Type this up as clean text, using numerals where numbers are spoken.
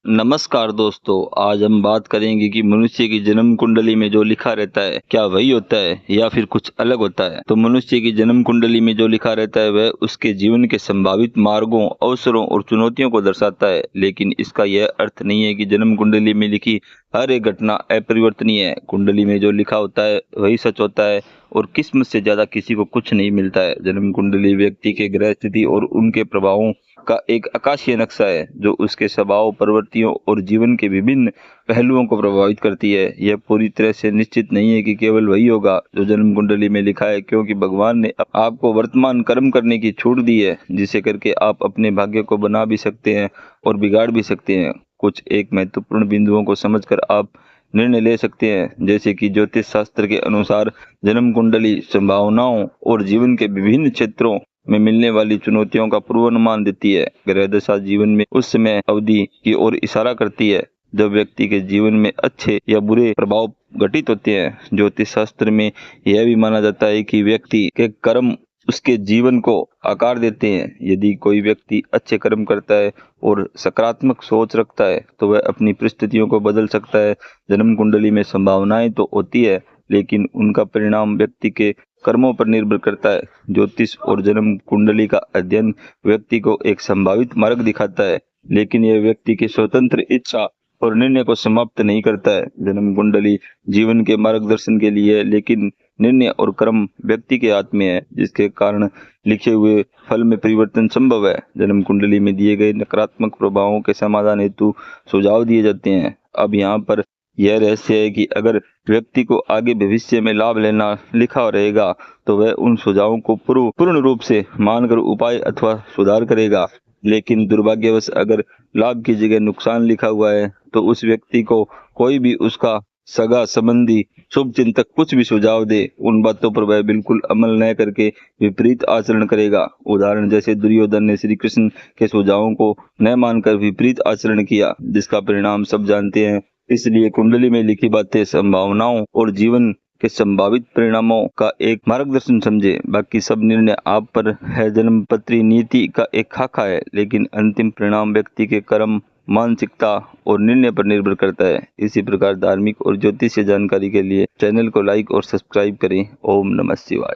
नमस्कार दोस्तों, आज हम बात करेंगे कि मनुष्य की जन्म कुंडली में जो लिखा रहता है क्या वही होता है या फिर कुछ अलग होता है। तो मनुष्य की जन्म कुंडली में जो लिखा रहता है वह उसके जीवन के संभावित मार्गों, अवसरों और चुनौतियों को दर्शाता है, लेकिन इसका यह अर्थ नहीं है कि जन्म कुंडली में लिखी हर एक घटना अपरिवर्तनीय है। कुंडली में जो लिखा होता है वही सच होता है और किस्मत से ज्यादा किसी को कुछ नहीं मिलता है। जन्म कुंडली व्यक्ति के ग्रह स्थिति और उनके प्रभावों का एक आकाशीय नक्शा है जो उसके स्वभाव, प्रवृत्तियों और जीवन के विभिन्न पहलुओं को प्रभावित करती है। यह पूरी तरह से निश्चित नहीं है कि केवल वही होगा जो जन्म कुंडली में लिखा है, क्योंकि भगवान ने आपको वर्तमान कर्म करने की छूट दी है, जिसे करके आप अपने भाग्य को बना भी सकते हैं और बिगाड़ भी सकते हैं। कुछ एक महत्वपूर्ण बिंदुओं को समझकर आप निर्णय ले सकते हैं, जैसे कि ज्योतिष शास्त्र के अनुसार जन्म कुंडली संभावनाओं और जीवन के विभिन्न क्षेत्रों में मिलने वाली चुनौतियों का पूर्वानुमान देती है। ग्रह दशा जीवन में उस समय अवधि की ओर इशारा करती है जब व्यक्ति के जीवन में अच्छे या बुरे प्रभाव घटित होते हैं। ज्योतिष शास्त्र में यह भी माना जाता है कि व्यक्ति के कर्म उसके जीवन को आकार देते हैं। यदि कोई व्यक्ति अच्छे कर्म करता है और सकारात्मक सोच रखता है तो वह अपनी परिस्थितियों को बदल सकता है। जन्म कुंडली में संभावनाएं तो होती है, लेकिन उनका परिणाम व्यक्ति के कर्मों पर निर्भर करता है। ज्योतिष और जन्म कुंडली का अध्ययन व्यक्ति को एक संभावित मार्ग दिखाता है, लेकिन यह व्यक्ति की स्वतंत्र इच्छा और निर्णय को समाप्त नहीं करता है। जन्म कुंडली जीवन के मार्गदर्शन के लिए है, लेकिन निर्णय और कर्म व्यक्ति के हाथ में है, जिसके कारण लिखे हुए फल में परिवर्तन संभव है। जन्म कुंडली में दिए गए नकारात्मक प्रभावों के समाधान हेतु सुझाव दिए जाते हैं। अब यहाँ पर यह रहस्य है कि अगर व्यक्ति को आगे भविष्य में लाभ लेना लिखा रहेगा तो वह उन सुझावों को पूर्ण रूप से मानकर उपाय अथवा सुधार करेगा। लेकिन दुर्भाग्यवश अगर लाभ की जगह नुकसान लिखा हुआ है तो उस व्यक्ति को कोई भी उसका सगा संबंधी, शुभ चिंतक कुछ भी सुझाव दे, उन बातों पर वह बिल्कुल अमल न करके विपरीत आचरण करेगा। उदाहरण जैसे दुर्योधन ने श्री कृष्ण के सुझावों को न मानकर विपरीत आचरण किया, जिसका परिणाम सब जानते हैं। इसलिए कुंडली में लिखी बातें संभावनाओं और जीवन के संभावित परिणामों का एक मार्गदर्शन समझे, बाकी सब निर्णय आप पर है। जन्मपत्री नीति का एक खाका है, लेकिन अंतिम परिणाम व्यक्ति के कर्म, मानसिकता और निर्णय पर निर्भर करता है। इसी प्रकार धार्मिक और ज्योतिषीय जानकारी के लिए चैनल को लाइक और सब्सक्राइब करें। ओम नमः शिवाय।